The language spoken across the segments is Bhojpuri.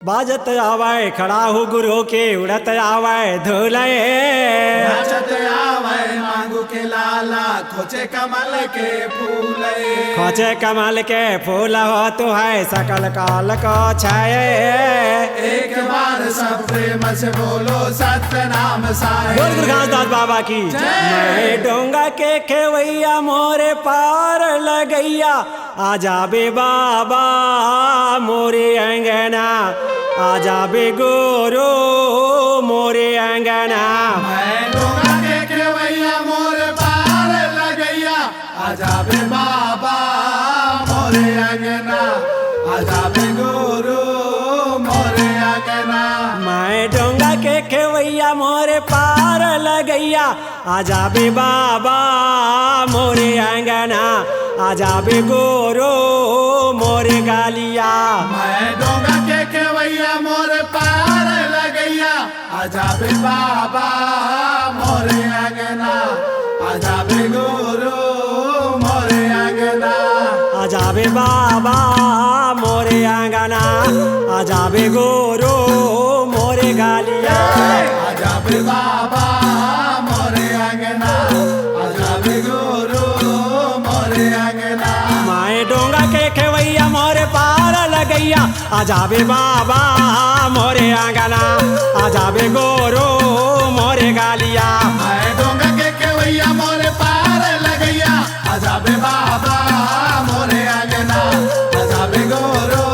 बाजत आवे खड़ा हो गुरु के उड़त आवे धोले नाचत आवे मांगू के लाला खोचे कमल के फूल खोचे कमल के फूल हो तो है सकल काल को छाए। एक बार सब प्रेम से बोलो सत्य नाम साए। बोल गुरु घासदास बाबा की मैं डोंगा के खेवैया मोरे पार लगैया आजा बे बाबा मोरे अंगना आजा बे गोरो मोरे अंगना। मैं डोंगा के खेवैया मोरे पार लगैया आजा बे बाबा मोरे अंगना आजा बे गोरो मोरे अंगना। मैं डोंगा के खेवैया मोरे पार लगैया आजा बे बाबा मोरे अंगना आजा बे गोरो मोरे गालिया। मैं डोंगा के खेवैया मोरे पार लगैया आजा बे बाबा मोरे अंगना आजा बे गोरो मोरे अंगना आजा बे बाबा मोरे अंगना आजा बे गोरो मोरे गालिया। आजा बे बाबा मोरे अंगना आजा बे गोरो मोरे अंगना। मैं डोंगा के खेवैया मोरे पार लगैया आजा बे बाबा मोरे अंगना आजा बे गोरो मोरे गालिया। मैं डोंगा के खेवैया मोरे पार लगैया आजा बे बाबा मोरे अंगना आजा बे गोरो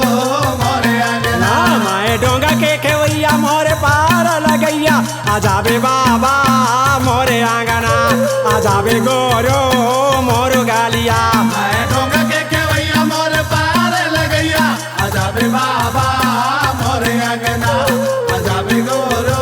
मोरे अंगना। मैं डोंगा के खेवैया मोरे पार लगैया आजा बे बाबा मोरे अंगना आजा बे गोरो मोरो गालिया। मैं डोंगा के खेवैया मोरे पार लगैया आजा बे बाबा मोरे अंगना आजा बे गोरो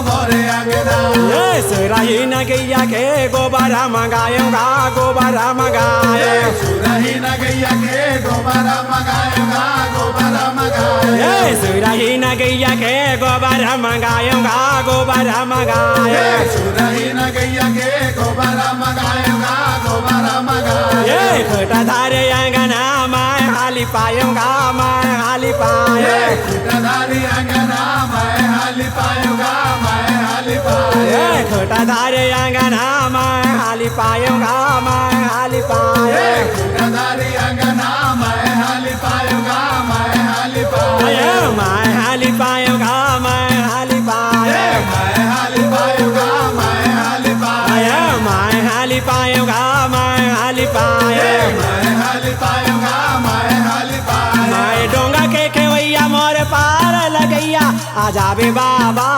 मोरे अंगना। ये सुराही न गैया के गोबरा मंगाऊंगा गोबरा मंगाए। सुरही न गैया के गोबरा मंगाएगा गोबरा मंगाए। ये सुराही न गैया के गोबरा मंगाऊंगा गोबरा मंगाए। सुरही न गैया के गोबरा मंगाएगा गोबरा मंगाए। ये खोटा धारे अंगना मैं हाली पाऊंगा मैं हाली पाए। खुटाधारी अंगना मैं हाली पाऊंगा मैं हाली पाए। ये खोटा धारे अंगना मैं हाली पाऊंगा मैं हाली पाए। खुटाधारी अंगना मैं हाली पाऊंगा मैं हाली पाए। मैं हाली पाऊंगा मैं हाली पाए। मैं हाली पाऊंगा मैं हाली पाए। मैं हाली पाऊंगा मैं हाली पाए। मैं हाली पाऊंगा मैं हाली पाए। मैं डोंगा के खेवैया मोरे पार लगैया आजा बे बाबा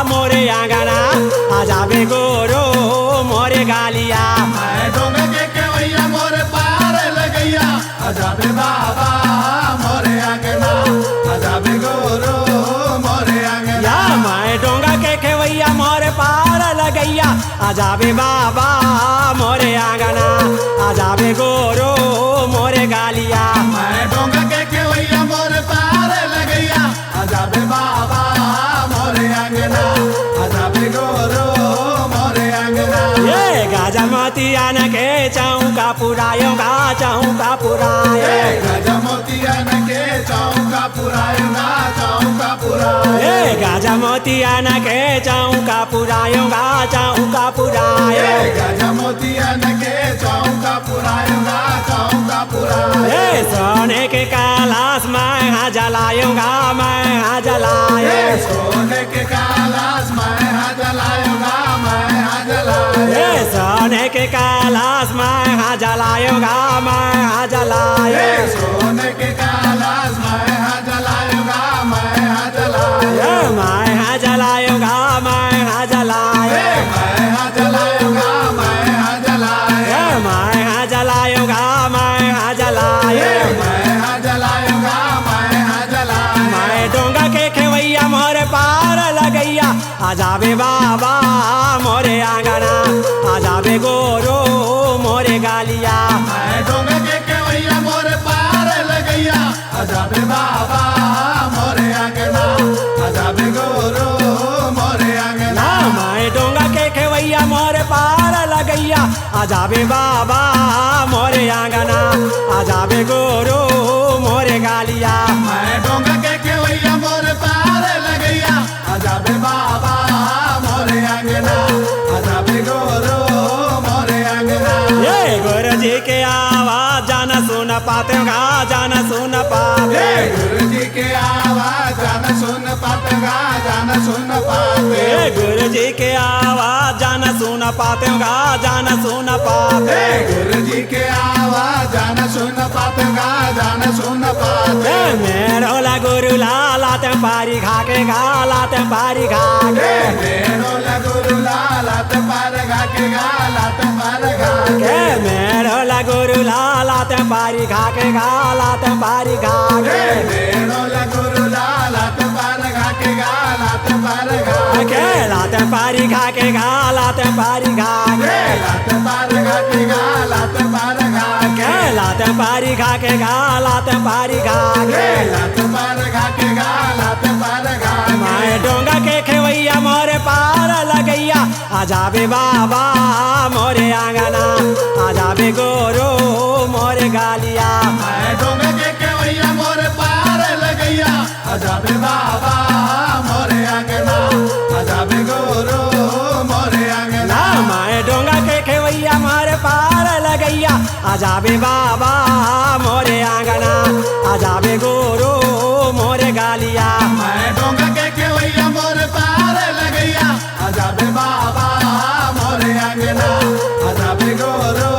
मोरे आंगना आजा बे गोरो मोरे गालिया। मैं डोंगा के खेवैया मोरे पार लगैया आजा बे बाबा मोरे अंगना आजा बे गोरो मोरे अंगना। मैं डोंगा के खेवैया मोरे पार लगैया आजा बे बाबा मोरे आंगना आजा बे गोरो मोरे गालिया। मैं डोंगा के खेवैया मोरे पार लगैया आजा बे बाबा मोरे अंगना आजा बे गोरो मोरे अंगना। ये गाजा मोतिया न के चौका पुरायूंगा चौका पुराए। गजा मोतिया न के चौका पुरायूंगा चौका पुराए। गाजा मोतिया न के चौका पुरायूंगा चौका पुराए। गजा मोतिया न के चौका पुरायूंगा चौका पुराए। सोने के कैलाश मैं हाँ जलाऊंगा मैं हाँ जलाए। सोने के कैलाश मैं हाँ जलाऊंगा मैं हाँ जलाए। सोने के कैलाश मैं हाँ जलाऊंगा मैं हाँ जलाए। सोने के कैलाश मैं हाँ जलाऊंगा मैं हाँ जलाए। मैं हाँ जलाऊंगा मैं हाँ जलाए। मैं हाँ जलाऊंगा मैं हाँ जलाए। मैं हाँ जलाऊंगा मैं हाँ जलाए। मैं हाँ जलाऊंगा मैं हाँ जलाए। मैं डोंगा के खेवैया मोरे पार लगैया आजा बे बाबा मोरे आंगना आजा बे गोरो मोरे गालिया। मैं डोंगा के खेवैया मोरे पार लगैया आजा बे बाबा मोरे अंगना आजा बे गोरो मोरे अंगना। मैं डोंगा के खेवैया मोरे पार लगैया आजा बे बाबा मोरे आंगना आजा बे गोरो मोरे गालिया। मैं डोंगा के खेवैया मोरे जी के आवाज जाना सुन पाते गा जाना सुन पाते गुरु जी के आवाज जाना सुन पाते गा जाना सुन पाते गुरु जी के आवाज जाना सुन पाते गा जाना सुन पाते गुरु जी के आवाज जाना सुन पाते गा जाना सुन पाते मेरो ला गुरु लात पारी खाके गालात पारी खाके मेरो ला गुरु लात पार खाके गालात पार खाके मेरो ला गुरु लात पारी खाके गालात पारी खाके मेरो ला गुरु लात पार खाके गालात पार खाके लात पारी खाके गालात पारी खाके लात पार खाके गालात पार खाके लात पारी खाके गालात पारी खाके लात पार खाके गालात पार खाके माए डोंगा के खेवैया मोरे पार लगैया आजाबे बाबा मोरे आंगना आजाबे गोरो मोरे गालिया मैं डोंगा के केवैया मोरे पार लगैया आजाबे बाबा मोरे आंगना आजाबे गोरो मोरे आंगना माए डोंगा के खेवैया मोरे पार लगैया आजाबे बाबा मोरे आंगना आजाबे गोरो मोरे गालिया मैं डोंगा के केवैया मोरे पार लगैया आजाबे बाबा मोरे आंगना आजाबे गोरो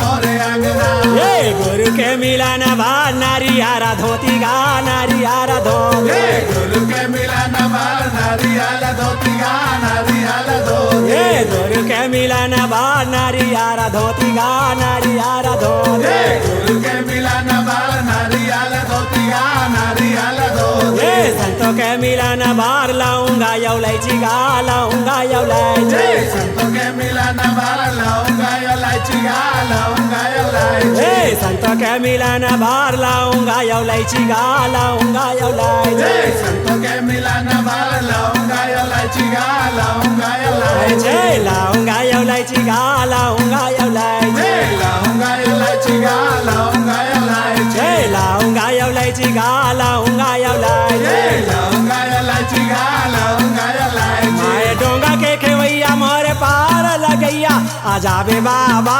मोरे आंगना ये गुरु के मिलन बार नारियारा धोती गा नारियारा धोती गुरु के मिलन बार नारियल धोती गा नारियल धोती ये गुरु के मिलन बार नारियारा धोती गा नारियारा धोती गुरु के मिलन बार नारियल धोती गा नारियल धोती ये संतों के मिलन बार लाऊंगा यौलैची गा लाऊंगा यौलैची संतों के मिलन बार लाऊंगा इलायची गा लाऊंगा इलायची ये संतों के मिलन बार लाऊंगा यौलैची गा लाऊंगा यौलैची संतों के मिलन बार लाऊंगा इलायची गा लाऊंगा इलायची लाऊंगा यौलैची गा लाऊंगा यौलैची लाऊंगा इलायची गा लाऊंगा इलायची लाऊंगा यौलैची गा लाऊंगा यौलैची लाऊंगा इलायची गा लाऊंगा इलायची माए डोंगा के खेवैया मोरे पार लगैया आजाबे बाबा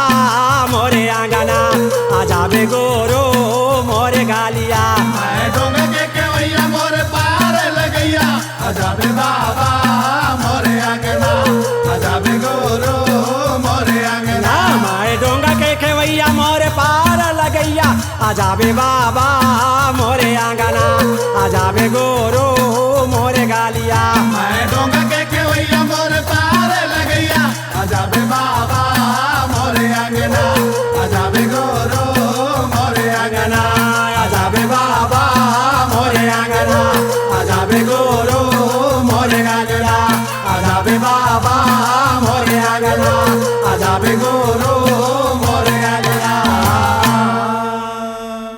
मोरे आंगना आजाबे गोरो मोरे गालिया मैं डोंगा के केवैया मोरे पार लगैया आजाबे बाबा मोरे आंगना आजाबे गोरो मोरे आंगना माए डोंगा के खेवैया मोरे पार लगैया आजाबे बाबा मोरे आंगना आजाबे गोरो मोरे गालिया मैं डोंगा के केवैया मोरे पार लगैया आजाबे बाबा मोरे आंगना आजाबे गोरो मोरे आंगना आजाबे बाबा मोरे आंगना आजाबे गोरो मोरे गालिया आजाबे बाबा